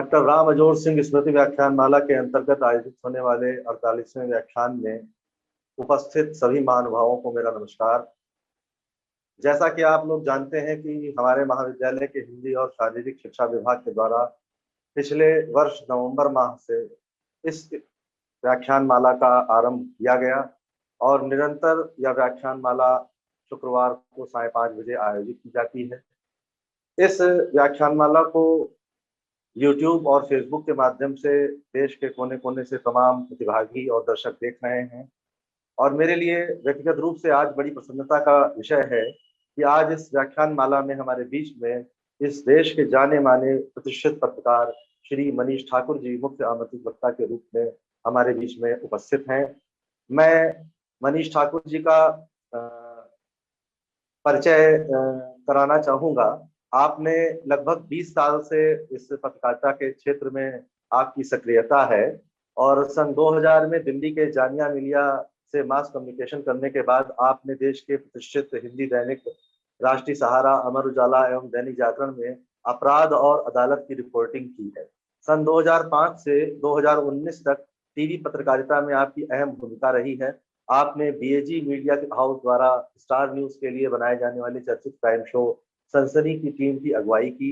Doctor Ram अजोर सिंह स्मृति व्याख्यान माला के अंतर्गत आयोजित होने वाले 48वें व्याख्यान में उपस्थित सभी महानुभावों को मेरा नमस्कार। जैसा कि आप लोग जानते हैं कि हमारे महाविद्यालय के हिंदी और शारीरिक शिक्षा विभाग के द्वारा पिछले वर्ष नवंबर माह से इस व्याख्यान माला का आरंभ किया गया और निरंतर यह व्याख्यान माला शुक्रवार को 5:30 बजे आयोजित की जाती है। इस व्याख्यान माला को YouTube और Facebook के माध्यम से देश के कोने कोने से तमाम प्रतिभागी और दर्शक देख रहे हैं और मेरे लिए व्यक्तिगत रूप से आज बड़ी प्रसन्नता का विषय है कि आज इस व्याख्यान माला में हमारे बीच में इस देश के जाने माने प्रतिष्ठित पत्रकार श्री मनीष ठाकुर जी मुख्य आमंत्रित वक्ता के रूप में हमारे बीच में उपस्थित हैं। मैं मनीष ठाकुर जी का परिचय कराना चाहूँगा। आपने लगभग 20 साल से इस पत्रकारिता के क्षेत्र में आपकी सक्रियता है और सन 2000 में दिल्ली के जामिया मिलिया से मास कम्युनिकेशन करने के बाद आपने देश के प्रतिष्ठित हिंदी दैनिक राष्ट्रीय सहारा, अमर उजाला एवं दैनिक जागरण में अपराध और अदालत की रिपोर्टिंग की है। सन 2005 से 2019 तक टीवी पत्रकारिता में आपकी अहम भूमिका रही है। आपने BAG मीडिया हाउस द्वारा स्टार न्यूज के लिए बनाए जाने वाले चर्चित क्राइम शो सनसनी की टीम की अगुवाई की।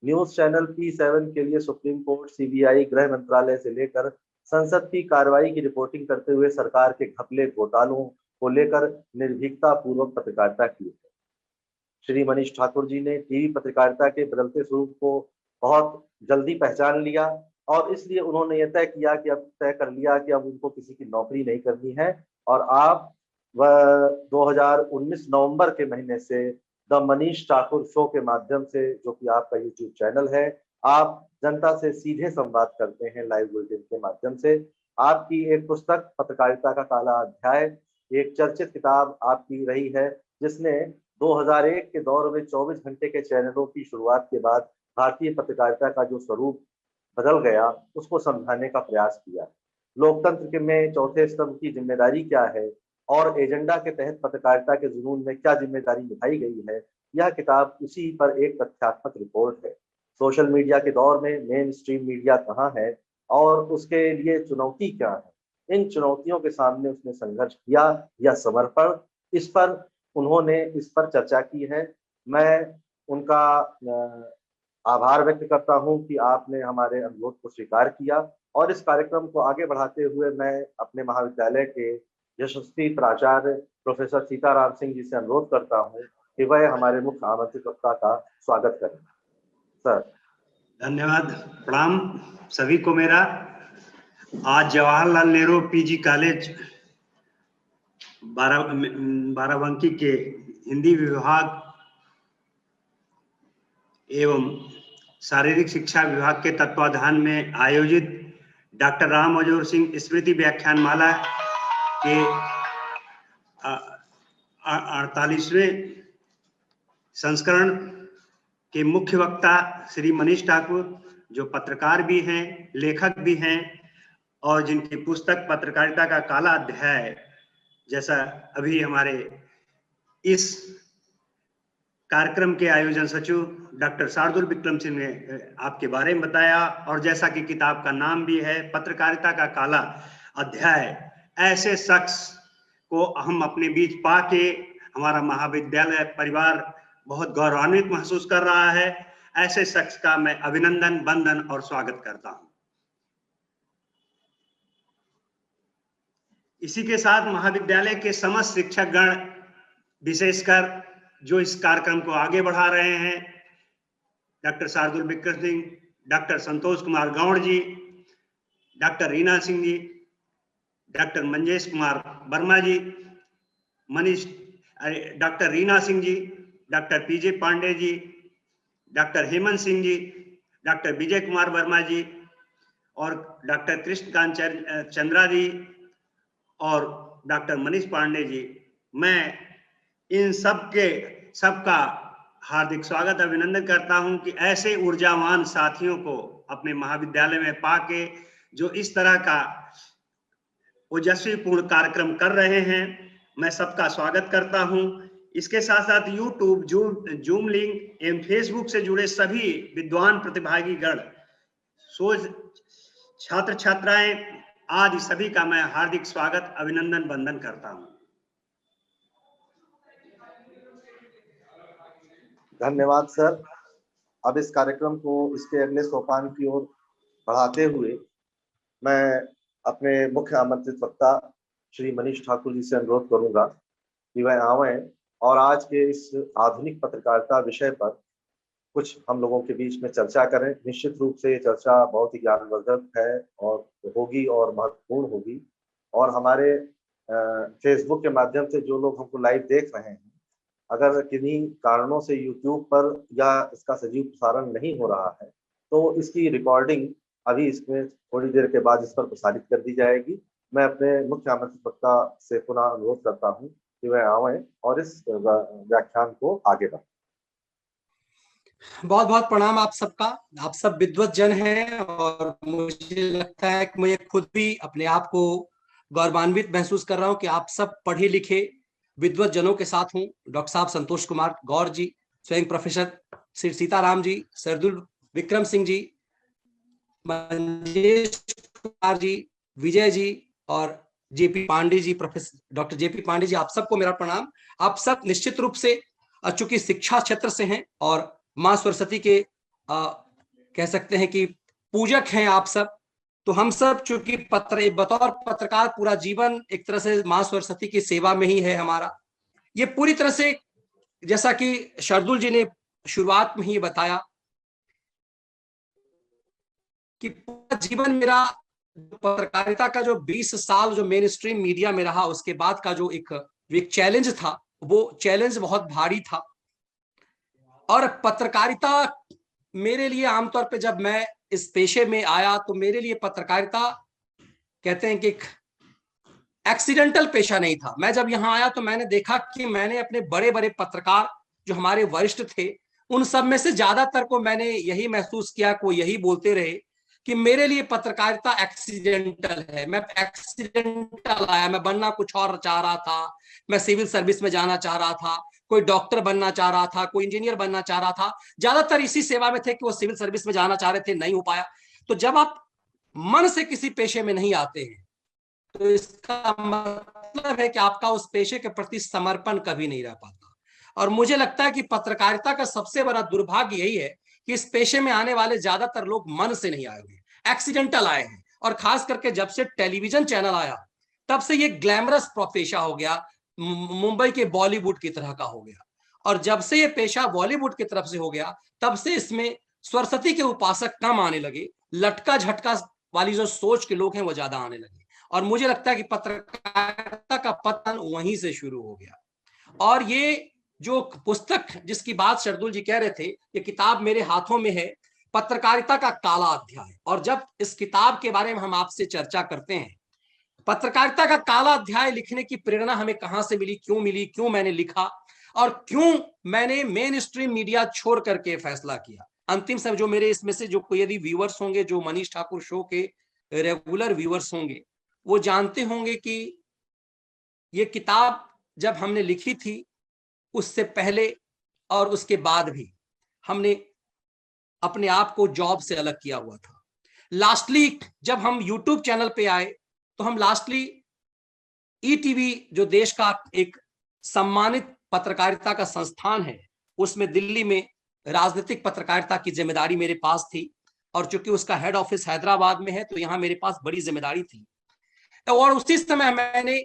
न्यूज चैनल P7 के लिए सुप्रीम कोर्ट, CBI, गृह मंत्रालय से लेकर संसद की कार्रवाई की रिपोर्टिंग करते हुए सरकार के घपले घोटालों को लेकर निर्भीकता पूर्वक पत्रकारिता की है। श्री मनीष ठाकुर जी ने टीवी पत्रकारिता के बदलते स्वरूप को बहुत जल्दी पहचान लिया और इसलिए उन्होंने यह तय कर लिया कि अब उनको किसी की नौकरी नहीं करनी है और आप 2019 नवंबर के महीने से द मनीष ठाकुर शो के माध्यम से, जो कि आपका YouTube चैनल है, आप जनता से सीधे संवाद करते हैं लाइव बुलेटिन के माध्यम से। आपकी एक पुस्तक पत्रकारिता का काला अध्याय एक चर्चित किताब आपकी रही है, जिसने 2001 के दौर में 24 घंटे के चैनलों की शुरुआत के बाद भारतीय पत्रकारिता का जो स्वरूप बदल गया उसको समझाने का प्रयास किया। लोकतंत्र के में चौथे स्तंभ की जिम्मेदारी क्या है और एजेंडा के तहत पत्रकारिता के जुनून में क्या जिम्मेदारी निभाई गई है, यह किताब उसी पर एक तथ्यात्मक रिपोर्ट है। सोशल मीडिया के दौर में मेन स्ट्रीम मीडिया कहाँ है और उसके लिए चुनौती क्या है, इन चुनौतियों के सामने उसने संघर्ष किया या समर्पण, उन्होंने इस पर चर्चा की है। मैं उनका आभार व्यक्त करता हूं कि आपने हमारे अनुरोध को स्वीकार किया और इस कार्यक्रम को आगे बढ़ाते हुए मैं अपने महाविद्यालय के यशस्वी प्राचार्य प्रोफेसर सीताराम सिंह जी से अनुरोध करता हूं कि वह हमारे मुख्य आमंत्रित वक्ता का स्वागत करें। सर। धन्यवाद। प्रणाम सभी को मेरा। आज जवाहरलाल नेहरू PG कॉलेज बाराबंकी के हिंदी विभाग एवं शारीरिक शिक्षा विभाग के तत्वाधान में आयोजित डॉक्टर राम अजोर सिंह स्मृति व्याख्यान माला के 48वें संस्करण के मुख्य वक्ता श्री मनीष ठाकुर, जो पत्रकार भी हैं, लेखक भी हैं और जिनकी पुस्तक पत्रकारिता का काला अध्याय, जैसा अभी हमारे इस कार्यक्रम के आयोजन सचिव डॉक्टर शार्दुल विक्रम सिंह ने आपके बारे में बताया और जैसा कि किताब का नाम भी है पत्रकारिता का काला अध्याय, ऐसे शख्स को हम अपने बीच पाके हमारा महाविद्यालय परिवार बहुत गौरवान्वित महसूस कर रहा है। ऐसे शख्स का मैं अभिनंदन, वंदन और स्वागत करता हूं। इसी के साथ महाविद्यालय के समस्त शिक्षकगण, विशेषकर जो इस कार्यक्रम को आगे बढ़ा रहे हैं, डॉक्टर शार्दुल विक्रम सिंह, डॉक्टर संतोष कुमार गौड़ जी, doctor Reena Singh ji, doctor Manjesh Kumar Verma ji, doctor Reena Singh ji, doctor PJ Pandey ji, doctor Hemant Singh ji, doctor Vijay Kumar Verma जी और डॉक्टर कृष्णकांत चंद्रा जी और डॉक्टर मनीष पांडे जी, मैं इन सबका हार्दिक स्वागत, अभिनंदन करता हूं कि ऐसे ऊर्जावान साथियों को अपने महाविद्यालय में पाके जो इस तरह का ओजस्वी पूर्ण कार्यक्रम कर रहे हैं, मैं सबका स्वागत करता हूं। इसके साथ साथ YouTube, जूम लिंक एवं फेसबुक से जुड़े सभी विद्वान प्रतिभागी गण, शोध छात्र छात्राएं आदि सभी का मैं हार्दिक स्वागत, अभिनंदन, वंदन करता हूं। धन्यवाद सर। अब इस कार्यक्रम को इसके अगले सोपान की ओर बढ़ाते हुए मैं अपने मुख्य आमंत्रित वक्ता श्री मनीष ठाकुर जी से अनुरोध करूंगा कि वह आवें और आज के इस आधुनिक पत्रकारिता विषय पर कुछ हम लोगों के बीच में चर्चा करें। निश्चित रूप से ये चर्चा बहुत ही ज्ञानवर्धक है और होगी और महत्वपूर्ण होगी। और हमारे फेसबुक के माध्यम से जो लोग हमको लाइव देख रहे हैं, अगर किन्हीं कारणों से यूट्यूब पर या इसका सजीव प्रसारण नहीं हो रहा है तो इसकी रिकॉर्डिंग अभी इसमें थोड़ी देर के बाद इस पर प्रसारित कर दी जाएगी। मैं अपने मुख्य आमंत्रित वक्ता से पुनः अनुरोध करता हूं कि वह आवें और इस व्याख्यान को आगे बढ़ाएं। बहुत बहुत प्रणाम आप सबका। आप सब विद्वत जन हैं और मुझे लगता है कि मुझे खुद भी अपने आप को गौरवान्वित महसूस कर रहा हूं कि आप सब पढ़े लिखे विद्वत जनों के साथ हूं। डॉक्टर साहब संतोष कुमार गौर जी, स्वयं प्रोफेसर श्री सीताराम जी, सरदुल विक्रम सिंह जी, मंजेश कुमार जी, विजय जी और JP Pandey ji, professor doctor JP Pandey ji, आप सबको मेरा प्रणाम। आप सब निश्चित रूप से चूंकि शिक्षा क्षेत्र से हैं और माँ सरस्वती के कह सकते हैं कि पूजक हैं आप सब, तो हम सब चूंकि बतौर पत्रकार पूरा जीवन एक तरह से माँ सरस्वती की सेवा में ही है हमारा। ये पूरी तरह से जैसा कि शार्दुल जी ने शुरुआत में ही बताया कि पूरा जीवन मेरा पत्रकारिता का जो 20 साल जो मेन स्ट्रीम मीडिया में रहा, उसके बाद का जो एक चैलेंज था, वो चैलेंज बहुत भारी था। और पत्रकारिता मेरे लिए आमतौर पे जब मैं इस पेशे में आया तो मेरे लिए पत्रकारिता कहते हैं कि एक एक्सीडेंटल पेशा नहीं था। मैं जब यहाँ आया तो मैंने देखा कि मैंने अपने बड़े बड़े पत्रकार जो हमारे वरिष्ठ थे, उन सब में से ज्यादातर को मैंने यही महसूस किया, को यही बोलते रहे कि मेरे लिए पत्रकारिता एक्सीडेंटल है। मैं एक्सीडेंटल आया, मैं बनना कुछ और चाह रहा था, मैं सिविल सर्विस में जाना चाह रहा था, कोई डॉक्टर बनना चाह रहा था, कोई इंजीनियर बनना चाह रहा था, ज्यादातर इसी सेवा में थे कि वो सिविल सर्विस में जाना चाह रहे थे, नहीं हो पाया। तो जब आप मन से किसी पेशे में नहीं आते हैं तो इसका मतलब है कि आपका उस पेशे के प्रति समर्पण कभी नहीं रह पाता। और मुझे लगता है कि पत्रकारिता का सबसे बड़ा दुर्भाग्य यही है कि इस पेशे में आने वाले ज्यादातर लोग मन से नहीं आए हुए, एक्सीडेंटल आए हैं। और खास करके जब से टेलीविजन चैनल आया तब से ये ग्लैमरस पेशा हो गया, मुंबई के बॉलीवुड की तरह का हो गया। और जब से ये पेशा बॉलीवुड की तरफ से हो गया तब से इसमें सरस्वती के उपासक कम आने लगे, लटका झटका वाली जो सोच के लोग हैं वो ज्यादा आने लगे। और मुझे लगता है कि पत्रकारिता का पतन वहीं से शुरू हो गया। और ये जो पुस्तक जिसकी बात शार्दुल जी कह रहे थे, ये किताब मेरे हाथों में है, पत्रकारिता का काला अध्याय। और जब इस किताब के बारे में हम आपसे चर्चा करते हैं, पत्रकारिता का काला अध्याय लिखने की प्रेरणा हमें कहां से मिली, क्यों मैंने लिखा और क्यों मैंने मेन स्ट्रीम मीडिया छोड़ करके फैसला किया। अंतिम समय जो मेरे इसमें से जो कोई यदि व्यूअर्स होंगे, जो मनीष ठाकुर शो के रेगुलर व्यूअर्स होंगे, वो जानते होंगे कि ये किताब जब हमने लिखी थी उससे पहले और उसके बाद भी हमने अपने आप को जॉब से अलग किया हुआ था। लास्टली जब हम यूट्यूब चैनल पे आए तो हम लास्टली ईटीवी जो देश का एक सम्मानित पत्रकारिता का संस्थान है, उसमें दिल्ली में राजनीतिक पत्रकारिता की जिम्मेदारी मेरे पास थी। और चूंकि उसका हेड ऑफिस हैदराबाद में है तो यहाँ मेरे पास बड़ी जिम्मेदारी थी। और उसी समय मैंने,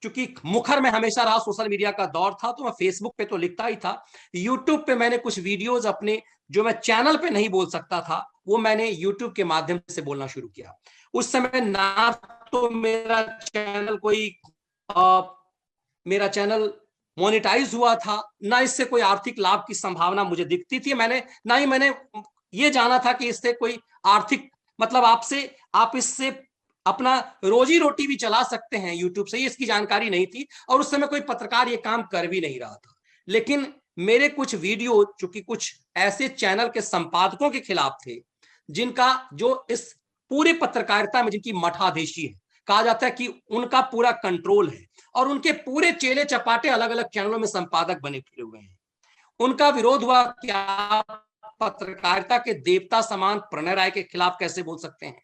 चूंकि मुखर में हमेशा रहा, सोशल मीडिया का दौर था तो मैं फेसबुक पे तो लिखता ही था, यूट्यूब पे मैंने कुछ वीडियोस अपने जो मैं चैनल पे नहीं बोल सकता था वो मैंने यूट्यूब के माध्यम से बोलना शुरू किया। उस समय ना तो मेरा चैनल मोनेटाइज हुआ था, ना इससे कोई आर्थिक लाभ की संभावना मुझे दिखती थी। ना ही मैंने ये जाना था कि इससे कोई आर्थिक मतलब आप इससे अपना रोजी रोटी भी चला सकते हैं यूट्यूब से, इसकी जानकारी नहीं थी। और उस समय कोई पत्रकार ये काम कर भी नहीं रहा था। लेकिन मेरे कुछ वीडियो चूंकि कुछ ऐसे चैनल के संपादकों के खिलाफ थे जिनका जो इस पूरे पत्रकारिता में जिनकी मठाधीशी है, कहा जाता है कि उनका पूरा कंट्रोल है और उनके पूरे चेले चपाटे अलग अलग चैनलों में संपादक बने फिरे हुए हैं, उनका विरोध हुआ कि आप पत्रकारिता के देवता समान प्रणय राय के खिलाफ कैसे बोल सकते हैं?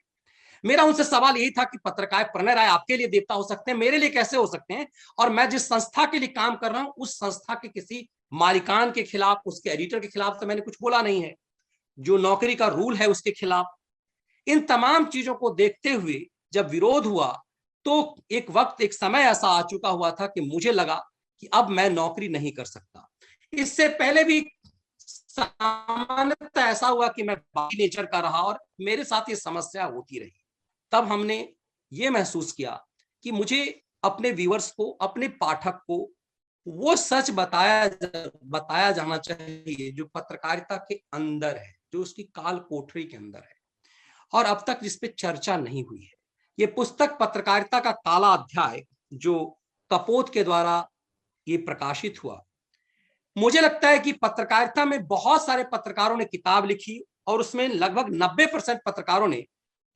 मेरा उनसे सवाल यही था कि पत्रकार प्रणय राय आपके लिए देवता हो सकते हैं, मेरे लिए कैसे हो सकते हैं? और मैं जिस संस्था के लिए काम कर रहा हूं उस संस्था के किसी मालिकान के खिलाफ, उसके एडिटर के खिलाफ तो मैंने कुछ बोला नहीं है, जो नौकरी का रूल है उसके खिलाफ। इन तमाम चीजों को देखते हुए जब विरोध हुआ तो एक वक्त, एक समय ऐसा आ चुका हुआ था कि मुझे लगा कि अब मैं नौकरी नहीं कर सकता। इससे पहले भी सामान्यतः ऐसा हुआ कि मैं बाकी नेचर का रहा और मेरे साथ ये समस्या होती रही। तब हमने ये महसूस किया कि मुझे अपने व्यूअर्स को, अपने पाठक को वो सच बताया जाना चाहिए जो पत्रकारिता के अंदर है, जो उसकी काल कोठरी के अंदर है, और अब तक जिस पे चर्चा नहीं हुई है। ये पुस्तक पत्रकारिता का काला अध्याय जो कपोत के द्वारा ये प्रकाशित हुआ, मुझे लगता है कि पत्रकारिता में बहुत सारे पत्रकारों ने किताब लिखी और उसमें लगभग 90% पत्रकारों ने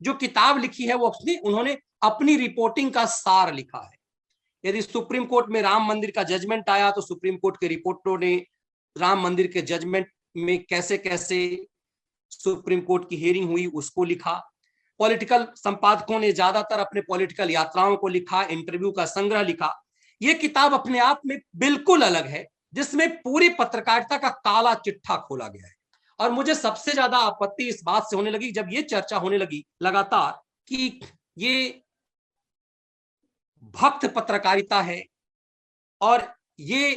जो किताब लिखी है वो उन्होंने अपनी रिपोर्टिंग का सार लिखा है। यदि सुप्रीम कोर्ट में राम मंदिर का जजमेंट आया तो सुप्रीम कोर्ट के रिपोर्टरों ने राम मंदिर के जजमेंट में कैसे कैसे सुप्रीम कोर्ट की हियरिंग हुई उसको लिखा। पॉलिटिकल संपादकों ने ज्यादातर अपने पॉलिटिकल यात्राओं को लिखा, इंटरव्यू का संग्रह लिखा। ये किताब अपने आप में बिल्कुल अलग है जिसमें पूरी पत्रकारिता का काला चिट्ठा खोला गया है। और मुझे सबसे ज्यादा आपत्ति इस बात से होने लगी जब ये चर्चा होने लगी लगातार कि ये भक्त पत्रकारिता है और ये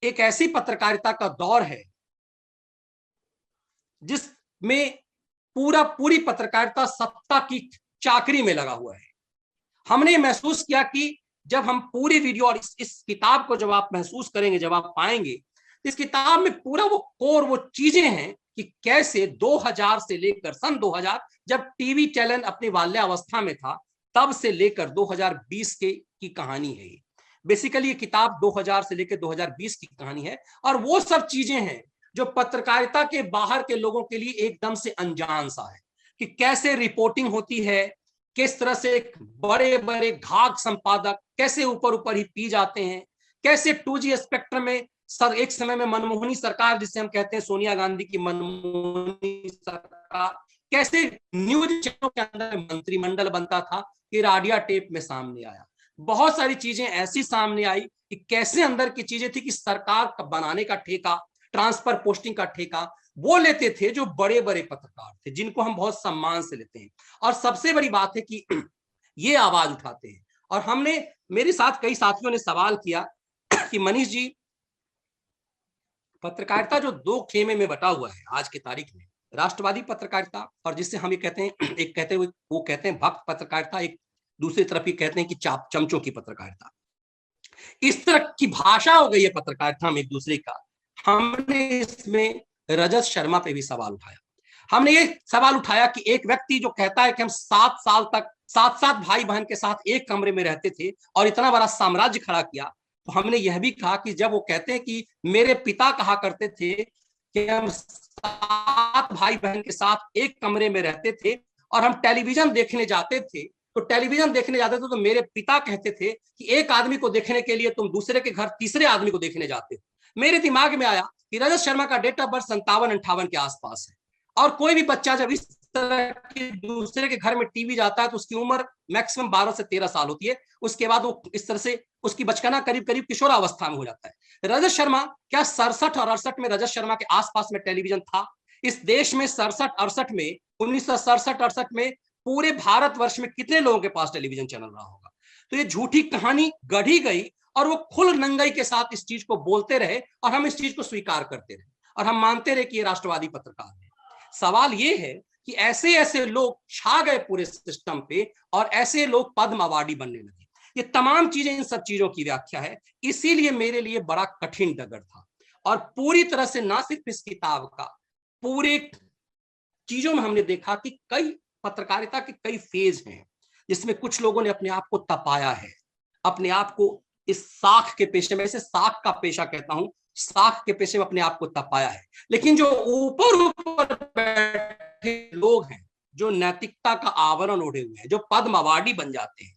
एक ऐसी पत्रकारिता का दौर है जिसमें पूरी पत्रकारिता सत्ता की चाकरी में लगा हुआ है। हमने महसूस किया कि जब हम पूरी वीडियो और इस किताब को जब आप महसूस करेंगे, जब आप पाएंगे, इस किताब में पूरा वो कोर, वो चीजें हैं कि कैसे 2000 से लेकर सन 2000 जब टीवी चैनल अपनी बाल्यावस्था में था तब से लेकर 2020 की कहानी है। बेसिकली ये किताब 2000 से लेकर 2020 की कहानी है और वो सब चीजें हैं जो पत्रकारिता के बाहर के लोगों के लिए एकदम से अनजान सा है कि कैसे रिपोर्टिंग होती है, किस तरह से बड़े बड़े घाघ संपादक कैसे ऊपर ऊपर ही पी जाते हैं, कैसे 2G स्पेक्ट्रम में सर एक समय में मनमोहनी सरकार, जिसे हम कहते हैं सोनिया गांधी की मनमोहनी सरकार, कैसे न्यूज चैनलों के अंदर मंत्रिमंडल बनता था, कि राडिया टेप में सामने आया। बहुत सारी चीजें ऐसी सामने आई कि कैसे अंदर की चीजें थी कि सरकार बनाने का ठेका, ट्रांसफर पोस्टिंग का ठेका वो लेते थे जो बड़े बड़े पत्रकार थे जिनको हम बहुत सम्मान से लेते हैं। और सबसे बड़ी बात है कि ये आवाज उठाते हैं। और हमने, मेरे साथ कई साथियों ने सवाल किया कि मनीष जी, पत्रकारिता जो दो खेमे में बटा हुआ है आज की तारीख में, राष्ट्रवादी पत्रकारिता और जिससे हम ये कहते हैं, एक कहते हुए वो कहते हैं भक्त पत्रकारिता, एक दूसरी तरफ ये कहते हैं कि चमचों की पत्रकारिता। इस तरह की भाषा हो गई है पत्रकारिता में एक दूसरे का। हमने इसमें रजत शर्मा पे भी सवाल उठाया। हमने ये सवाल उठाया कि एक व्यक्ति जो कहता है कि हम 7 साल तक 7 भाई बहन के साथ एक कमरे में रहते थे और इतना बड़ा साम्राज्य खड़ा किया, तो हमने यह भी कहा कि जब वो कहते हैं कि मेरे पिता कहा करते थे कि हम 7 भाई बहन के साथ एक कमरे में रहते थे और हम टेलीविजन देखने जाते थे, तो मेरे पिता कहते थे कि एक आदमी को देखने के लिए तुम दूसरे के घर तीसरे आदमी को देखने जाते हो। मेरे दिमाग में आया कि रजत शर्मा का डेट ऑफ बर्थ 57-58 के आसपास है और कोई भी बच्चा जब इस तरह के दूसरे के घर में टीवी जाता है तो उसकी उम्र मैक्सिमम 12 से 13 साल होती है। उसके बाद वो इस तरह से उसकी बचपना करीब करीब किशोरावस्था में हो जाता है। रजत शर्मा क्या 67 और 68 में रजत शर्मा के आसपास में टेलीविजन था? इस देश में 67-68 में 1967-68 में पूरे भारतवर्ष में कितने लोगों के पास टेलीविजन चैनल रहा होगा? तो ये झूठी कहानी गढ़ी गई और वो खुल नंगाई के साथ इस चीज को बोलते रहे और हम इस चीज को स्वीकार करते रहे और हम मानते रहे कि ये राष्ट्रवादी पत्रकार है। सवाल ये है कि ऐसे ऐसे लोग छा गए पूरे सिस्टम पे और ऐसे लोग पद्म अवार्डी बनने लगे। ये तमाम चीजें, इन सब चीजों की व्याख्या है। इसीलिए मेरे लिए बड़ा कठिन डगर था और पूरी तरह से ना सिर्फ इस किताब का, पूरे चीजों में हमने देखा कि कई पत्रकारिता के कई फेज हैं जिसमें कुछ लोगों ने अपने आप को तपाया है, अपने आप को इस साख के पेशे में, इसे साख का पेशा कहता हूं, साख के पेशे में अपने आप को तपाया है। लेकिन जो ऊपर बैठे लोग हैं, जो नैतिकता का आवरण ओढ़े हुए हैं, जो पद्म अवार्डी बन जाते हैं,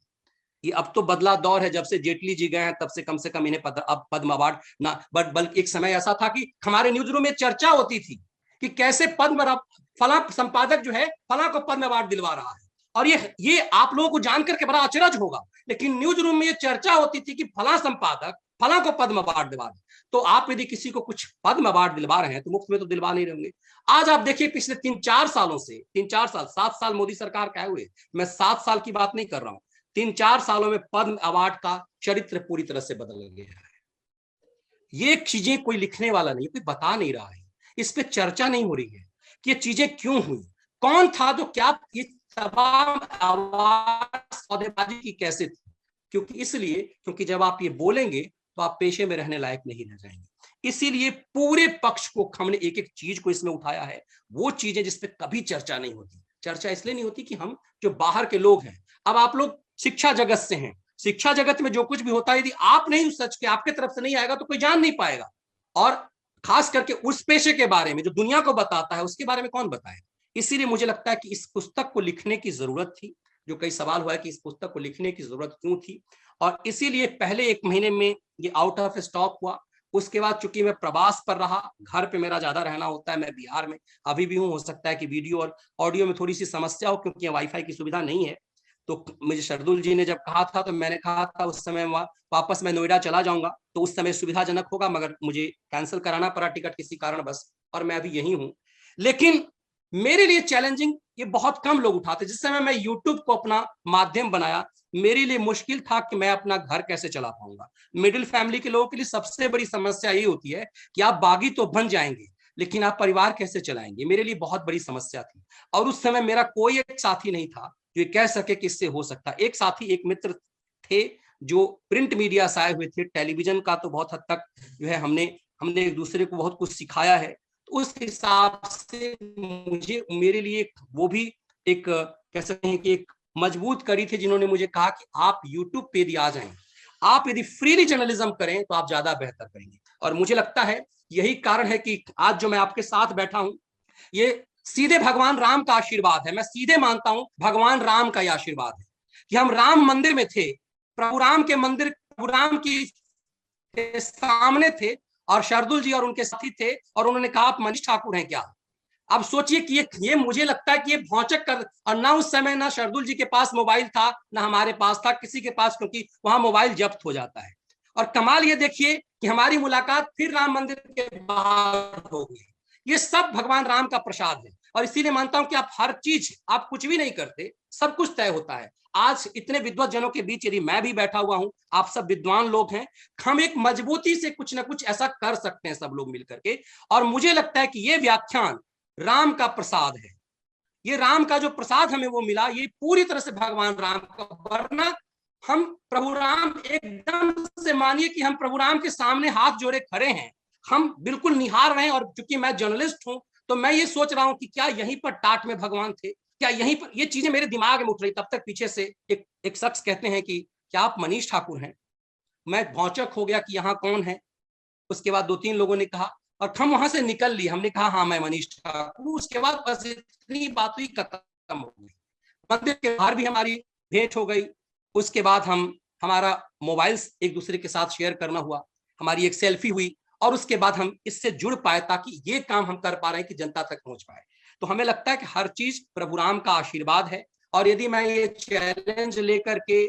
ये अब तो बदला दौर है। जब से जेटली जी गए हैं तब से कम इन्हें अब पद्म अवार्ड ना, बल्कि एक समय ऐसा था कि हमारे न्यूज रूम में चर्चा होती थी कि कैसे पद्म फला संपादक जो है फला को पद्म अवार्ड दिलवा रहा है। और ये आप लोगों को जानकर के बड़ा अचरज होगा, लेकिन न्यूज रूम में ये चर्चा होती थी कि फला संपादक फला को पद्म अवार्ड दिलवा रहे। तो आप यदि किसी को कुछ पद्म अवार्ड दिलवा रहे हैं तो मुफ्त में तो दिलवा नहीं रहेंगे। आज आप देखिए पिछले 3-4 सालों से, 3-4 साल, 7 साल मोदी सरकार का हुए, मैं 7 साल की बात नहीं कर रहा हूं, 3-4 सालों में पद्म अवार्ड का चरित्र पूरी तरह से बदल गया है। ये चीजें कोई लिखने वाला नहीं, कोई बता नहीं रहा है, इस पे चर्चा नहीं हो रही है कि ये चीजें क्यों हुई, कौन था जो क्या, ये तमाम अवार्ड सौदेबाजी की कैसे थी। क्योंकि जब आप ये बोलेंगे तो आप पेशे में रहने लायक नहीं रह जाएंगे। इसीलिए पूरे पक्ष को हमने एक एक चीज को इसमें उठाया है, वो चीजें जिसपे कभी चर्चा नहीं होती। चर्चा इसलिए नहीं होती कि हम जो बाहर के लोग हैं, अब आप लोग शिक्षा जगत से हैं, शिक्षा जगत में जो कुछ भी होता है यदि आप नहीं सच के आपके तरफ से नहीं आएगा तो कोई जान नहीं पाएगा। और खास करके उस पेशे के बारे में जो दुनिया को बताता है, उसके बारे में कौन बताए। इसीलिए मुझे लगता है कि इस पुस्तक को लिखने की जरूरत थी। जो कई सवाल हुआ है कि इस पुस्तक को लिखने की जरूरत क्यों थी, और इसीलिए पहले 1 महीने में ये आउट ऑफ स्टॉक हुआ। उसके बाद चूंकि मैं प्रवास पर रहा, घर पे मेरा ज्यादा रहना होता है, मैं बिहार में अभी भी हूँ, हो सकता है कि वीडियो और ऑडियो में थोड़ी सी समस्या हो क्योंकि वाईफाई की सुविधा नहीं है। तो मुझे शरदुल जी ने जब कहा था तो मैंने कहा था उस समय वापस मैं नोएडा चला जाऊंगा तो उस समय सुविधाजनक होगा, मगर मुझे कैंसिल कराना पड़ा टिकट किसी कारणवश, और मैं अभी यही हूँ। लेकिन मेरे लिए चैलेंजिंग ये बहुत कम लोग उठाते। जिस समय मैं यूट्यूब को अपना माध्यम बनाया, मेरे लिए मुश्किल था कि मैं अपना घर कैसे चला पाऊंगा। मिडिल फैमिली के लोगों के लिए सबसे बड़ी समस्या ये होती है कि आप बागी तो बन जाएंगे लेकिन आप परिवार कैसे चलाएंगे। मेरे लिए बहुत बड़ी समस्या थी, और उस समय मेरा कोई एक साथी नहीं था जो ये कह सके कि इससे हो सकता। एक साथी, एक मित्र थे जो प्रिंट मीडिया से आए हुए थे, टेलीविजन का तो बहुत हद तक जो है हमने एक दूसरे को बहुत कुछ सिखाया है। तो उस हिसाब से मुझे, मेरे लिए वो भी एक कह सकते हैं कि एक मजबूत कड़ी थे, जिन्होंने मुझे कहा कि आप यूट्यूब पे यदि आ जाएं, आप यदि फ्रीली जर्नलिज्म करें तो आप ज्यादा बेहतर करेंगे। और मुझे लगता है यही कारण है कि आज जो मैं आपके साथ बैठा हूं, ये सीधे भगवान राम का आशीर्वाद है। मैं सीधे मानता हूं भगवान राम का यह आशीर्वाद है कि हम राम मंदिर में थे, प्रभु राम के मंदिर, प्रभु राम की सामने थे, और शार्दुल जी और उनके साथी थे, और उन्होंने कहा आप मनीष ठाकुर हैं क्या। अब सोचिए कि ये मुझे लगता है कि ये भौचक कर, और ना उस समय ना शार्दुल जी के पास मोबाइल था, ना हमारे पास था, किसी के पास, क्योंकि वहां मोबाइल जब्त हो जाता है। और कमाल ये देखिए कि हमारी मुलाकात फिर राम मंदिर के बाहर हो गई। ये सब भगवान राम का प्रसाद है, और इसीलिए मानता हूं कि आप हर चीज, आप कुछ भी नहीं करते, सब कुछ तय होता है। आज इतने विद्वत जनों के बीच यदि मैं भी बैठा हुआ हूं, आप सब विद्वान लोग हैं, हम एक मजबूती से कुछ ना कुछ ऐसा कर सकते हैं सब लोग मिलकर के। और मुझे लगता है कि ये व्याख्यान राम का प्रसाद है। ये राम का जो प्रसाद हमें वो मिला, ये पूरी तरह से भगवान राम का, वरना हम प्रभु राम, एकदम से मानिए कि हम प्रभु राम के सामने हाथ जोड़े खड़े हैं, हम बिल्कुल निहार रहे हैं। और चूंकि मैं जर्नलिस्ट हूं तो मैं ये सोच रहा हूं कि क्या यहीं पर टाट में भगवान थे, क्या यहीं पर, ये चीजें मेरे दिमाग में उठ रही। तब तक पीछे से एक शख्स कहते हैं कि क्या आप मनीष ठाकुर हैं। मैं भौचक हो गया कि यहाँ कौन है। उसके बाद 2-3 लोगों ने कहा, और हम वहां से निकल लिए, हमने कहा हाँ मैं मनीष ठाकुर। उसके बाद बस इतनी बात हुई, खत्म हो गई। मंदिर के बाहर भी हमारी भेंट हो गई। उसके बाद हमारा मोबाइल एक दूसरे के साथ शेयर करना हुआ, हमारी एक सेल्फी हुई, और उसके बाद हम इससे जुड़ पाए ताकि ये काम हम कर पा रहे हैं कि जनता तक पहुंच पाए। तो हमें लगता है कि हर चीज प्रभु राम का आशीर्वाद है। और यदि मैं ये चैलेंज लेकर के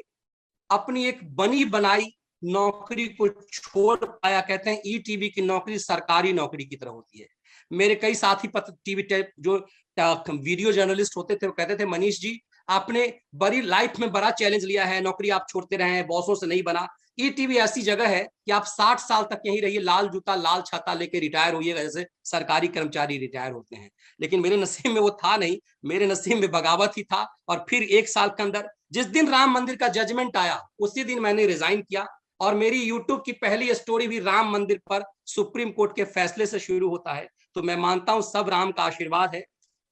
अपनी एक बनी बनाई नौकरी को छोड़ पाया, कहते हैं ईटीवी की नौकरी सरकारी नौकरी की तरह होती है। मेरे कई साथी टीवी जो वीडियो जर्नलिस्ट होते थे वो कहते थे मनीष जी आपने बड़ी लाइफ में बड़ा चैलेंज लिया है, नौकरी आप छोड़ते रहे हैं, बॉसों से नहीं बना। ईटीवी ऐसी जगह है कि आप 60 साल तक यहीं रहिए, लाल जूता लाल छाता लेके रिटायर होइएगा जैसे सरकारी कर्मचारी रिटायर होते हैं। लेकिन मेरे नसीब में वो था नहीं, मेरे नसीब में बगावत ही था। और फिर 1 साल के अंदर जिस दिन राम मंदिर का जजमेंट आया उसी दिन मैंने रिजाइन किया। और मेरी यूट्यूब की पहली स्टोरी भी राम मंदिर पर सुप्रीम कोर्ट के फैसले से शुरू होता है। तो मैं मानता हूं सब राम का आशीर्वाद है,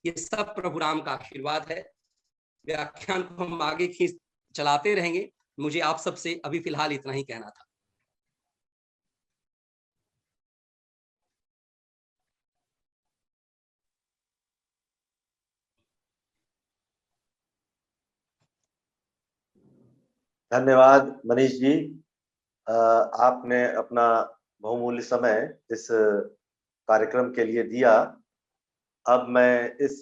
ये सब प्रभु राम का आशीर्वाद है। व्याख्यान को हम आगे खींच चलाते रहेंगे। मुझे आप सबसे अभी फिलहाल इतना ही कहना था। धन्यवाद मनीष जी। आपने अपना बहुमूल्य समय इस कार्यक्रम के लिए दिया। अब मैं इस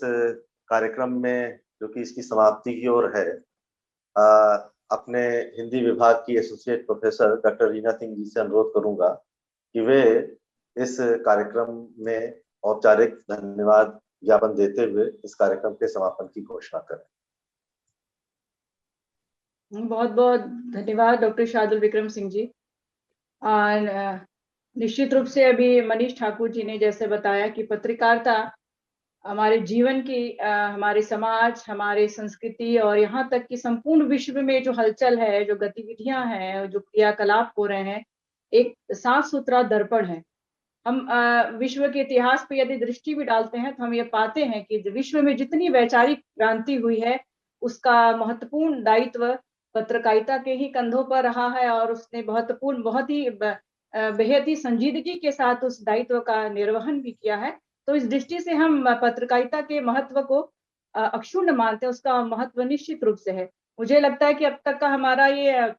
कार्यक्रम में, जो कि इसकी समाप्ति की ओर है, अपने हिंदी विभाग की associate professor doctor Reena Singh ji से अनुरोध करूंगा कि वे इस कार्यक्रम में औपचारिक धन्यवाद ज्ञापन देते हुए इस कार्यक्रम के समापन की घोषणा करें। बहुत बहुत धन्यवाद डॉक्टर शार्दुल विक्रम सिंह जी। और निश्चित रूप से अभी मनीष ठाकुर जी ने जैसे बताया कि पत्रकारिता हमारे जीवन की, हमारे समाज, हमारे संस्कृति और यहाँ तक कि संपूर्ण विश्व में जो हलचल है, जो गतिविधियां हैं, जो क्रियाकलाप हो रहे हैं, एक साफ सुथरा दर्पण है। हम विश्व के इतिहास पे यदि दृष्टि भी डालते हैं तो हम ये पाते हैं कि विश्व में जितनी वैचारिक क्रांति हुई है उसका महत्वपूर्ण दायित्व पत्रकारिता के ही कंधों पर रहा है और उसने महत्वपूर्ण, बहुत ही बेहद ही संजीदगी के साथ उस दायित्व का निर्वहन भी किया है। तो इस दृष्टि से हम पत्रकारिता के महत्व को अक्षुण्ण मानते हैं, उसका महत्व निश्चित रूप से है। मुझे लगता है कि अब तक का हमारा ये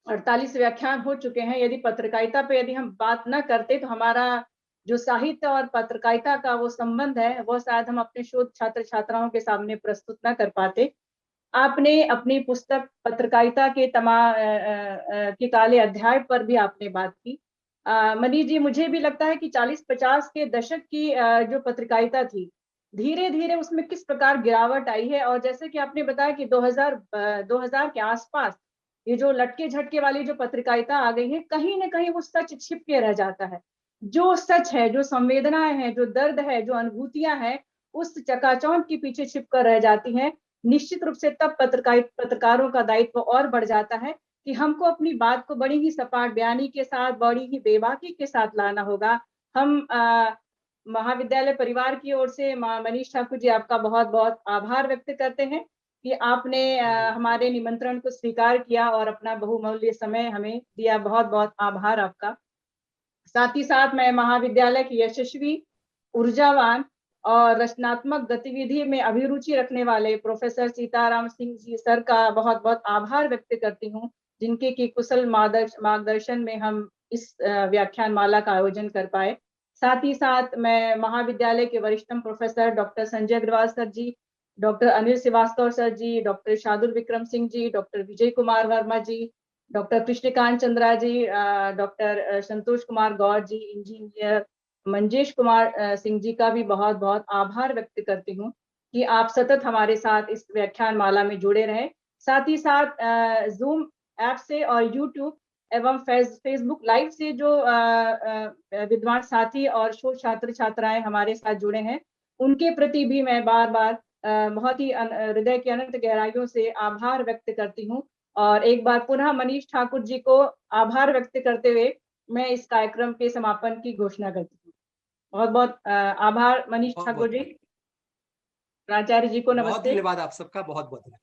48 व्याख्यान हो चुके हैं। यदि पत्रकारिता पे यदि हम बात न करते तो हमारा जो साहित्य और पत्रकारिता का वो संबंध है वो शायद हम अपने शोध छात्र छात्राओं के सामने प्रस्तुत न कर पाते। आपने अपनी पुस्तक पत्रकारिता के के काले अध्याय पर भी आपने बात की। मनीष जी, मुझे भी लगता है कि 40-50 के दशक की जो पत्रकारिता थी, धीरे धीरे उसमें किस प्रकार गिरावट आई है। और जैसे कि आपने बताया कि 2000 के आसपास ये जो लटके झटके वाली जो पत्रकारिता आ गई है, कहीं ना कहीं वो सच छिप के रह जाता है। जो सच है, जो संवेदनाएं हैं, जो दर्द है, जो अनुभूतियां हैं, उस चकाचौंध के पीछे छिप कर रह जाती हैं। निश्चित रूप से तब पत्रकारों का दायित्व और बढ़ जाता है कि हमको अपनी बात को बड़ी ही सपाट बयानी के साथ, बड़ी ही बेबाकी के साथ लाना होगा। हम महाविद्यालय परिवार की ओर से मनीष ठाकुर जी आपका बहुत बहुत आभार व्यक्त करते हैं कि आपने हमारे निमंत्रण को स्वीकार किया और अपना बहुमूल्य समय हमें दिया। बहुत बहुत आभार आपका। साथ ही साथ मैं महाविद्यालय की यशस्वी, ऊर्जावान और रचनात्मक गतिविधि में अभिरुचि रखने वाले प्रोफेसर सीताराम सिंह जी सर का बहुत बहुत आभार व्यक्त करती हूँ, जिनके की कुशल मार्गदर्शन में हम इस व्याख्यान माला का आयोजन कर पाए। साथ ही साथ मैं महाविद्यालय के वरिष्ठतम professor doctor Sanjay Agarwal sir ji, doctor Anil Srivastava sir ji, doctor Shardul Vikram Singh ji, doctor Vijay Kumar Verma ji, doctor Krishnakant Chandra ji, doctor Santosh Kumar Gaur ji, engineer Manjesh Kumar Singh ji का भी बहुत बहुत आभार व्यक्त करती हूँ कि आप सतत हमारे साथ इस व्याख्यान माला में जुड़े रहे। साथ ही साथ जूम ऐप से और यूट्यूब एवं फेसबुक लाइव से जो विद्वान साथी और शोध छात्र छात्राएं हमारे साथ जुड़े हैं, उनके प्रति भी मैं बार बार बहुत ही हृदय की अनंत गहराइयों से आभार व्यक्त करती हूँ। और एक बार पुनः मनीष ठाकुर जी को आभार व्यक्त करते हुए मैं इस कार्यक्रम के समापन की घोषणा करती हूँ। बहुत बहुत आभार मनीष ठाकुर जी। प्राचार्य जी को नमस्ते। बहुत धन्यवाद आप सबका, बहुत बहुत धन्यवाद।